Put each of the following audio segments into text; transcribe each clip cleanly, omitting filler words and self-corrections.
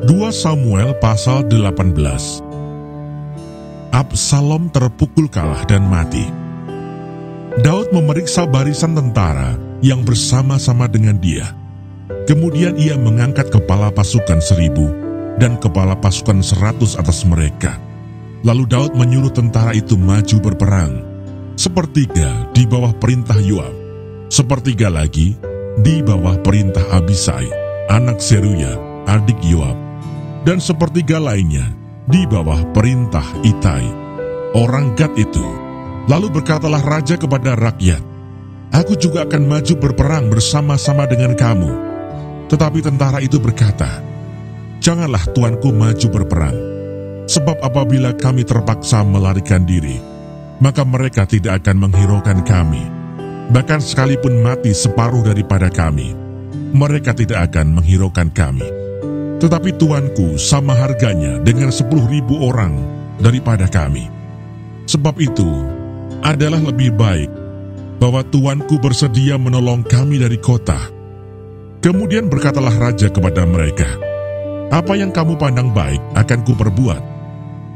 2 Samuel pasal 18. Absalom terpukul kalah dan mati. Daud memeriksa barisan tentara yang bersama-sama dengan dia. Kemudian ia mengangkat kepala pasukan 1000 dan kepala pasukan 100 atas mereka. Lalu Daud menyuruh tentara itu maju berperang. Sepertiga di bawah perintah Yoab, sepertiga lagi di bawah perintah Abisai, anak Seruya, adik Yoab, dan sepertiga lainnya di bawah perintah Itai, orang Gad itu. Lalu berkatalah raja kepada rakyat, "Aku juga akan maju berperang bersama-sama dengan kamu." Tetapi tentara itu berkata, "Janganlah tuanku maju berperang, sebab apabila kami terpaksa melarikan diri, maka mereka tidak akan menghiraukan kami. Bahkan sekalipun mati separuh daripada kami, mereka tidak akan menghiraukan kami. Tetapi tuanku sama harganya dengan 10.000 orang daripada kami. Sebab itu adalah lebih baik bahwa tuanku bersedia menolong kami dari kota." Kemudian berkatalah raja kepada mereka, "Apa yang kamu pandang baik akan kuperbuat."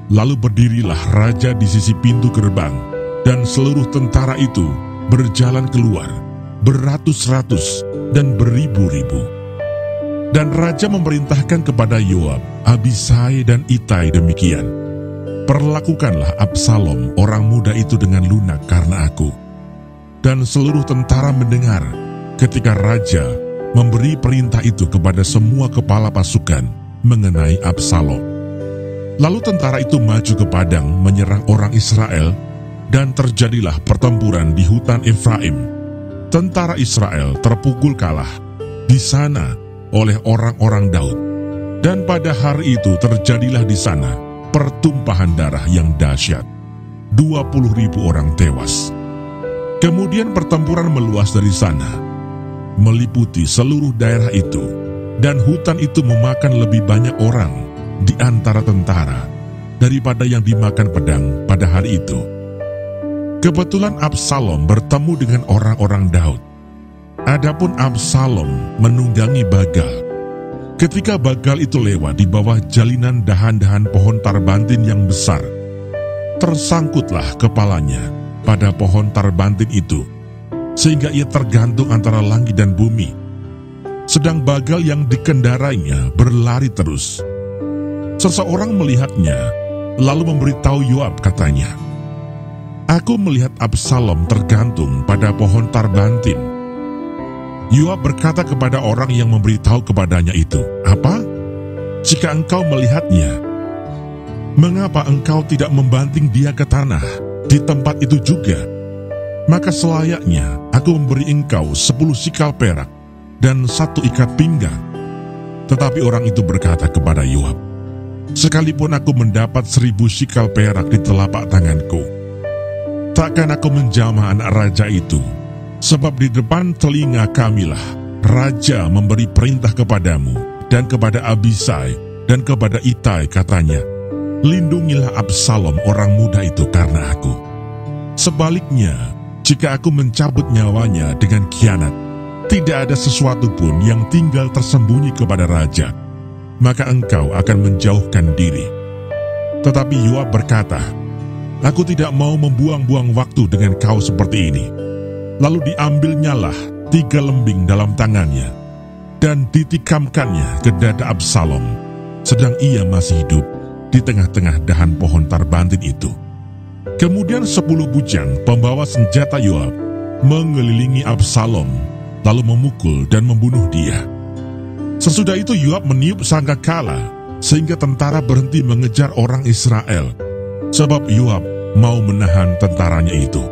Lalu berdirilah raja di sisi pintu gerbang, dan seluruh tentara itu berjalan keluar, beratus-ratus dan beribu-ribu. Dan raja memerintahkan kepada Yoab, Abisai dan Itai demikian, "Perlakukanlah Absalom orang muda itu dengan lunak karena aku." Dan seluruh tentara mendengar ketika raja memberi perintah itu kepada semua kepala pasukan mengenai Absalom. Lalu tentara itu maju ke padang menyerang orang Israel, dan terjadilah pertempuran di hutan Efraim. Tentara Israel terpukul kalah di sana oleh orang-orang Daud, dan pada hari itu terjadilah di sana pertumpahan darah yang dahsyat. 20.000 orang tewas. Kemudian pertempuran meluas dari sana, meliputi seluruh daerah itu, dan hutan itu memakan lebih banyak orang di antara tentara daripada yang dimakan pedang pada hari itu. Kebetulan Absalom bertemu dengan orang-orang Daud. Adapun Absalom menunggangi Bagal. Ketika Bagal itu lewat di bawah jalinan dahan-dahan pohon tarbantin yang besar, tersangkutlah kepalanya pada pohon tarbantin itu, sehingga ia tergantung antara langit dan bumi. Sedang Bagal yang dikendarainya berlari terus. Seseorang melihatnya, lalu memberitahu Yoab, katanya, "Aku melihat Absalom tergantung pada pohon tarbantin." Yoab berkata kepada orang yang memberitahu kepadanya itu, "Apa? Jika engkau melihatnya, mengapa engkau tidak membanting dia ke tanah di tempat itu juga? Maka selayaknya aku memberi engkau 10 sikal perak dan 1 ikat pinggang." Tetapi orang itu berkata kepada Yoab, "Sekalipun aku mendapat 1000 sikal perak di telapak tanganku, takkan aku menjamah anak raja itu, sebab di depan telinga kamilah raja memberi perintah kepadamu dan kepada Abisai dan kepada Itai, katanya, 'Lindungilah Absalom orang muda itu karena aku.' Sebaliknya, jika aku mencabut nyawanya dengan khianat, tidak ada sesuatu pun yang tinggal tersembunyi kepada raja, maka engkau akan menjauhkan diri." Tetapi Yoab berkata, "Aku tidak mau membuang-buang waktu dengan kau seperti ini." Lalu diambilnyalah 3 lembing dalam tangannya, dan ditikamkannya ke dada Absalom, sedang ia masih hidup di tengah-tengah dahan pohon tarbantin itu. Kemudian 10 bujang pembawa senjata Yoab mengelilingi Absalom, lalu memukul dan membunuh dia. Sesudah itu Yoab meniup sangkakala, sehingga tentara berhenti mengejar orang Israel, sebab Yoab mau menahan tentaranya itu.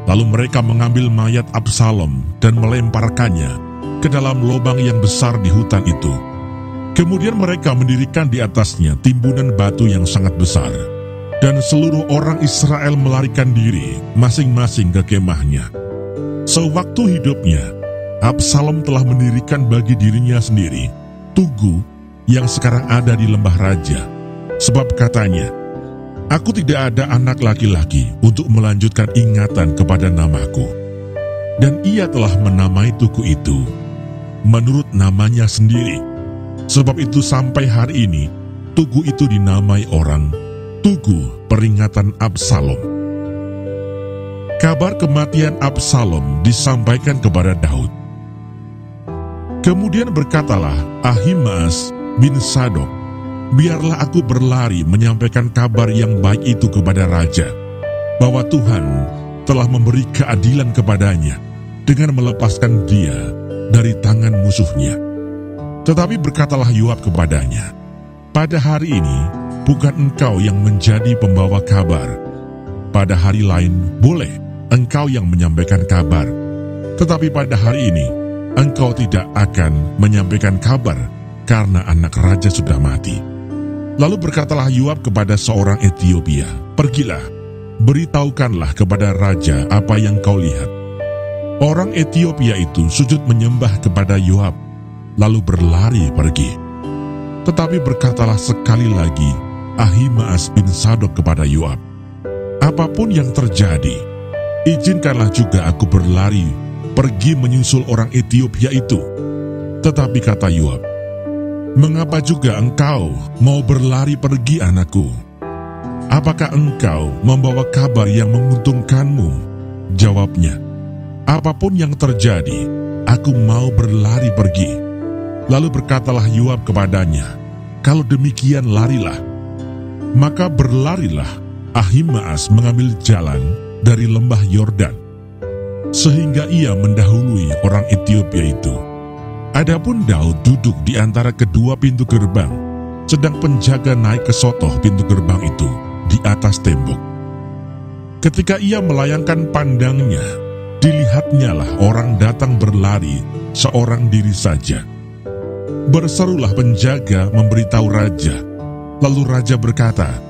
Lalu mereka mengambil mayat Absalom dan melemparkannya ke dalam lubang yang besar di hutan itu. Kemudian mereka mendirikan di atasnya timbunan batu yang sangat besar, dan seluruh orang Israel melarikan diri masing-masing ke kemahnya. Sewaktu hidupnya, Absalom telah mendirikan bagi dirinya sendiri tugu yang sekarang ada di lembah raja, sebab katanya, "Aku tidak ada anak laki-laki untuk melanjutkan ingatan kepada namaku." Dan ia telah menamai tugu itu menurut namanya sendiri, Sebab itu sampai hari ini, tugu itu dinamai orang Tugu Peringatan Absalom. Kabar kematian Absalom disampaikan kepada Daud. Kemudian berkatalah Ahimaas bin Sadok, biarlah aku berlari menyampaikan kabar yang baik itu kepada raja, bahwa Tuhan telah memberi keadilan kepadanya dengan melepaskan dia dari tangan musuhnya. Tetapi berkatalah Yoab kepadanya, pada hari ini bukan engkau yang menjadi pembawa kabar. Pada hari lain boleh engkau yang menyampaikan kabar, tetapi pada hari ini engkau tidak akan menyampaikan kabar karena anak raja sudah mati. Lalu berkatalah Yoab kepada seorang Etiopia, pergilah, beritahukanlah kepada raja apa yang kau lihat. Orang Etiopia itu sujud menyembah kepada Yoab, lalu berlari pergi. Tetapi berkatalah sekali lagi Ahimaas bin Sadok kepada Yoab, apapun yang terjadi, izinkanlah juga aku berlari pergi menyusul orang Etiopia itu. Tetapi kata Yoab, mengapa juga engkau mau berlari pergi, anakku? Apakah engkau membawa kabar yang menguntungkanmu? Jawabnya, apapun yang terjadi, aku mau berlari pergi. Lalu berkatalah Yoab kepadanya, kalau demikian larilah. Maka berlarilah Ahimaas mengambil jalan dari lembah Yordan, sehingga ia mendahului orang Etiopia itu. Adapun Daud duduk di antara kedua pintu gerbang, sedang penjaga naik ke sotoh pintu gerbang itu di atas tembok. Ketika ia melayangkan pandangnya, dilihatnyalah orang datang berlari seorang diri saja. Berserulah penjaga memberitahu raja. Lalu raja berkata,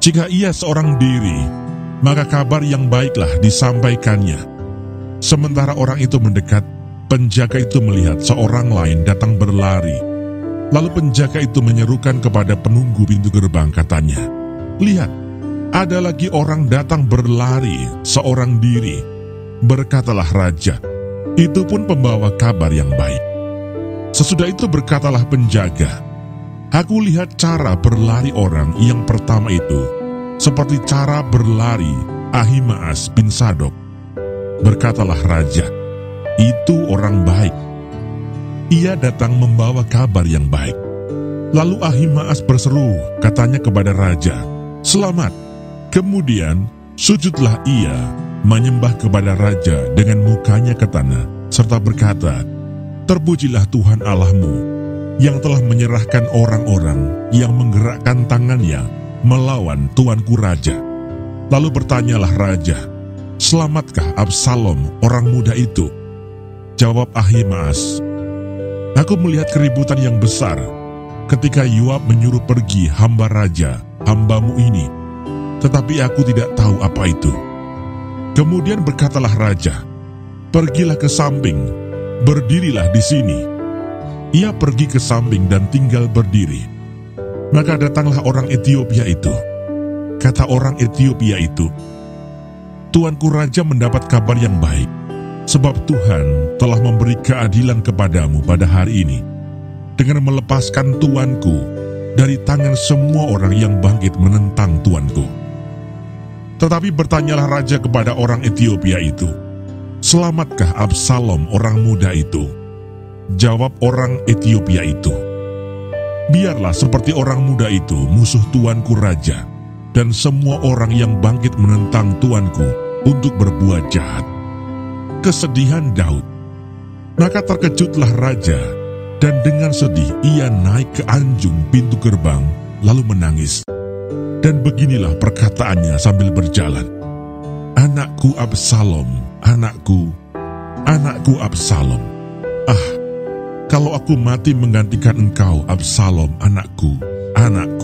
jika ia seorang diri, maka kabar yang baiklah disampaikannya. Sementara orang itu mendekat, penjaga itu melihat seorang lain datang berlari. Lalu penjaga itu menyerukan kepada penunggu pintu gerbang, katanya, lihat, ada lagi orang datang berlari seorang diri. Berkatalah raja, itu pun pembawa kabar yang baik. Sesudah itu berkatalah penjaga, aku lihat cara berlari orang yang pertama itu seperti cara berlari Ahimaas bin Sadok. Berkatalah raja, itu orang baik. Ia datang membawa kabar yang baik. Lalu Ahimaas berseru, katanya kepada raja, selamat. Kemudian sujudlah ia menyembah kepada raja dengan mukanya ke tanah, serta berkata, terpujilah Tuhan Allahmu yang telah menyerahkan orang-orang yang menggerakkan tangannya melawan tuanku raja. Lalu bertanyalah raja, selamatkah Absalom orang muda itu? Jawab Ahimaas, aku melihat keributan yang besar ketika Yoab menyuruh pergi hamba raja, hambamu ini, tetapi aku tidak tahu apa itu. Kemudian berkatalah raja, pergilah ke samping, berdirilah di sini. Ia pergi ke samping dan tinggal berdiri. Maka datanglah orang Etiopia itu. Kata orang Etiopia itu, tuanku raja mendapat kabar yang baik, sebab Tuhan telah memberi keadilan kepadamu pada hari ini, dengan melepaskan tuanku dari tangan semua orang yang bangkit menentang tuanku. Tetapi bertanyalah raja kepada orang Etiopia itu, selamatkah Absalom orang muda itu? Jawab orang Etiopia itu, biarlah seperti orang muda itu musuh tuanku raja, dan semua orang yang bangkit menentang tuanku untuk berbuat jahat. Kesedihan Daud. Maka terkejutlah raja, dan dengan sedih ia naik ke anjung pintu gerbang, lalu menangis. Dan beginilah perkataannya sambil berjalan, anakku Absalom, anakku, anakku Absalom. Ah, kalau aku mati menggantikan engkau, Absalom, anakku, anakku.